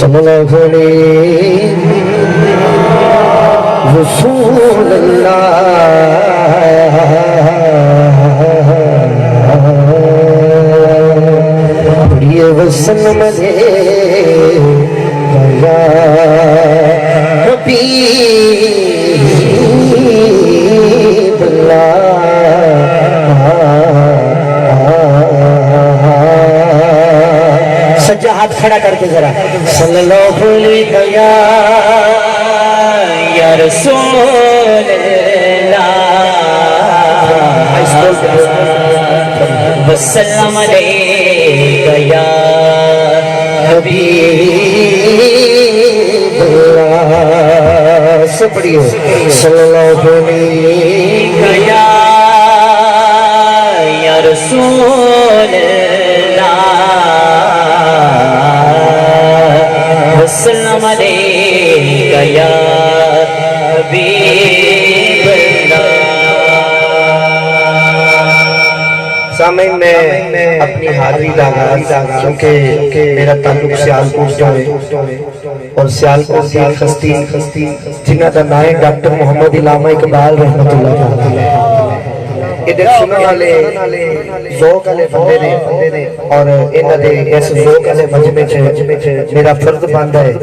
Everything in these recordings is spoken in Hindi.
सल्लल्लाहु अलैहि वसन मजे गया सज्जा हाथ खड़ा करके जरा सल्लल्लाहु अलैहि या रसूल वसल्लम अलैका या हबीबल्लाह। से पढ़िए सल्लल्लाहु अलैका या रसूल वसल्लम अलैका या हबीबल्लाह। सामने मैं अपनी हाजिरी लगा क्योंकि मेरा ताल्लुक सियालकोट से है और सियालकोट की हस्ती जिन्हां दा नाम है डॉक्टर मोहम्मद इलामा इकबाल रहमतुल्लाह अलैह। इधर सुनने वाले ज़ौक़ वाले बंदे ने और इन्हां दे इस ज़ौक़ वाले मजमे च मेरा फर्ज बनदा है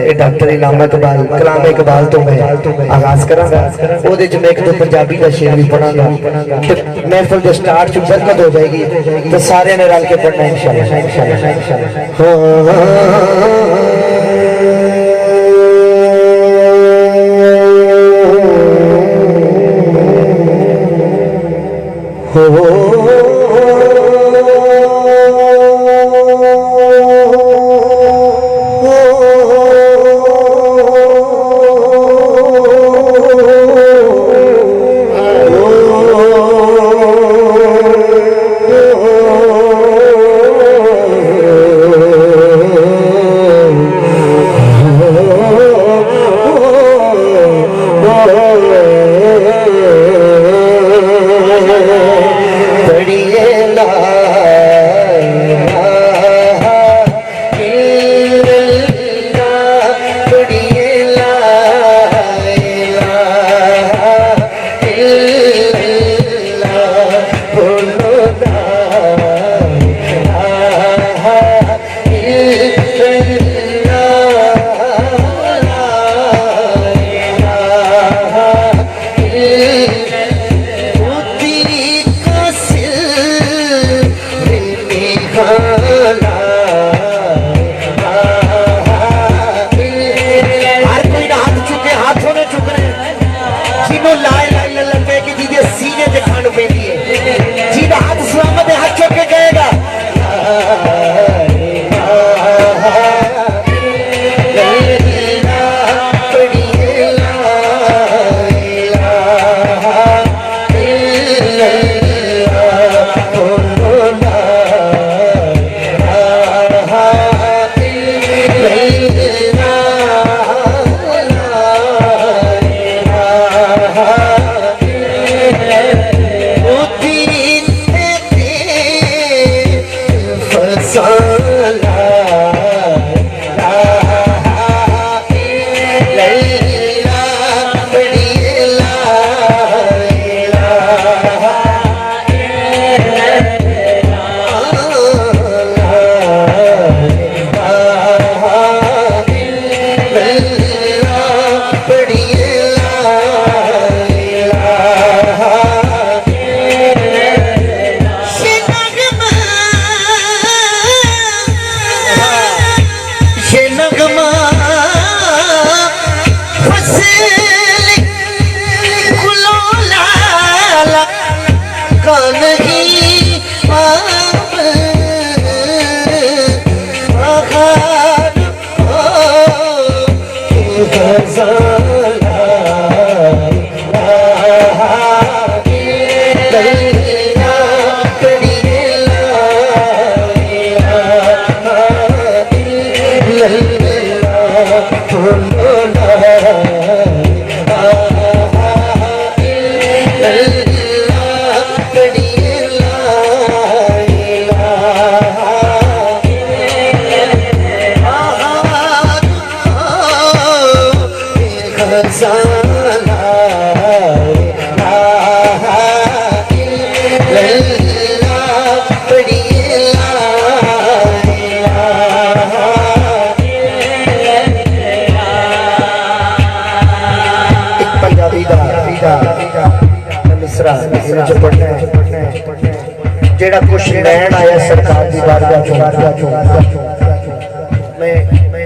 कि डॉक्टर इलामा इकबाल कलाम इकबाल तो मैं आगाज करांगा। ओदे च मैं एक दो पंजाबी दा शेर भी पढ़ांगा। महफिल दे स्टार्ट च बरकत हो जाएगी तो सारे ने रल के पढ़ना इंशाअल्लाह। फसाना जेड़ा कुछ लैन आया सरकार की बारगाह चों मैं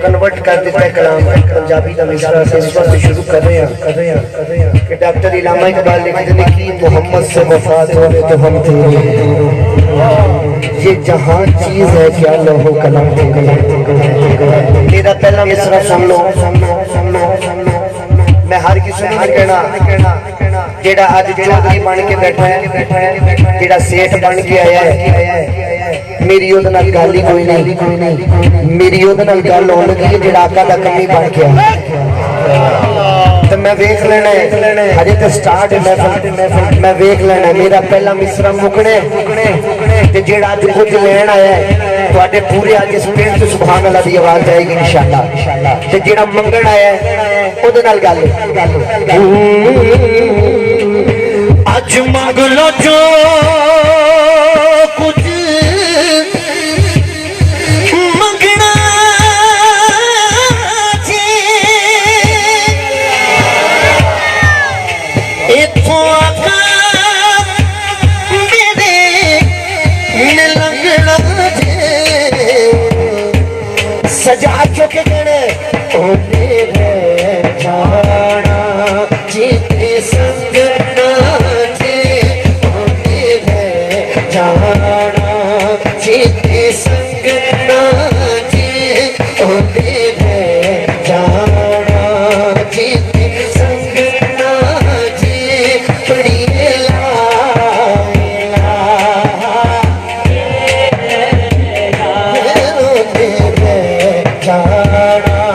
कन्वर्ट कर दिता कलाम पंजाबी का मिसरा से इस वक्त शुरू कर रहे हैं कि डॉक्टर इलामा इकबाल लिखते हैं कि मोहम्मद से वफात हो तो हम तेरे ये जहां चीज है क्या लोहो कलम तेरे मेरा पहला मिसरा सुन लो मैं हर किसी को कहना जेड़ा अज चौधरी बन के बैठा है जेड़ा सेठ बन के आया है मेरी ओहदे नाल गल ही कोई नहीं मेरी ओहदे नाल गल होण लगी है जेड़ा आका दा कमी बन के आया तो मैं वेख लेना है हजे तो स्टार्ट है मैं वेख लेना मेरा पहला मिसरा मुकने ते जेड़ा अज कुछ लैन आया है तुहाडे पूरे अज इस पिंड च सुभान अल्लाह दी आवाज जाएगी इंशाअल्लाह ते जेड़ा मंगण आया है ओहदे नाल गल आज मंग लो जो कुछ मंगना जी इथों आका मेरे लंघना जी सजा चुके गणे ओ मेरे जाना जीते संग जीते संग नाचे ओते जाना जीते संग नाचे पड़िए ला जाना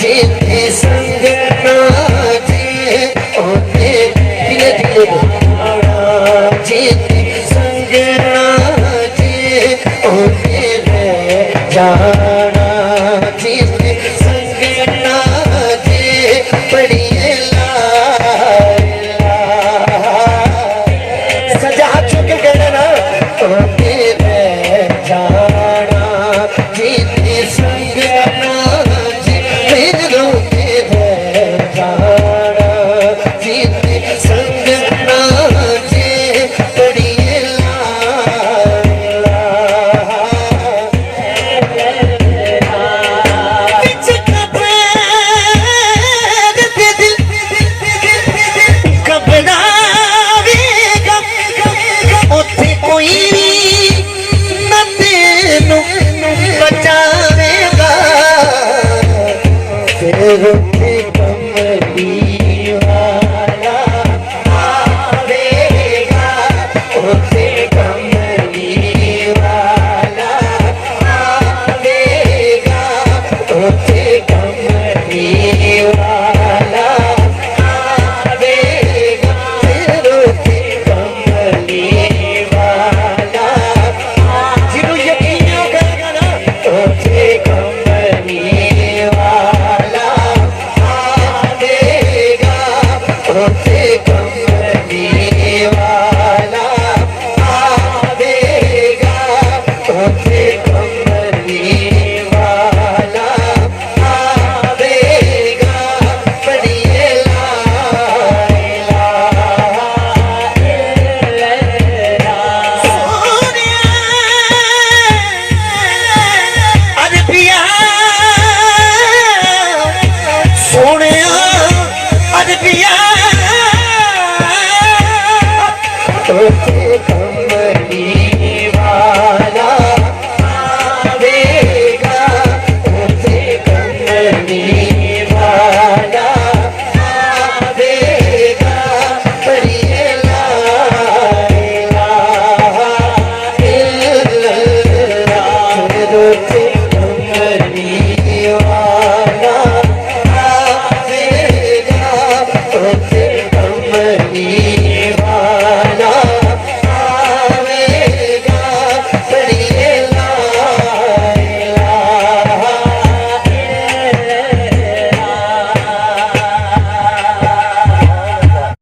जीते संग नाचे ओते धीरे जीते संग जाना जीते संग नाचे पड़िए ला सजा चुके गए ना जाना जीते संग नाचे फिर रोते जाना जीते संग नाचे पड़िए ला बचावेगा फिर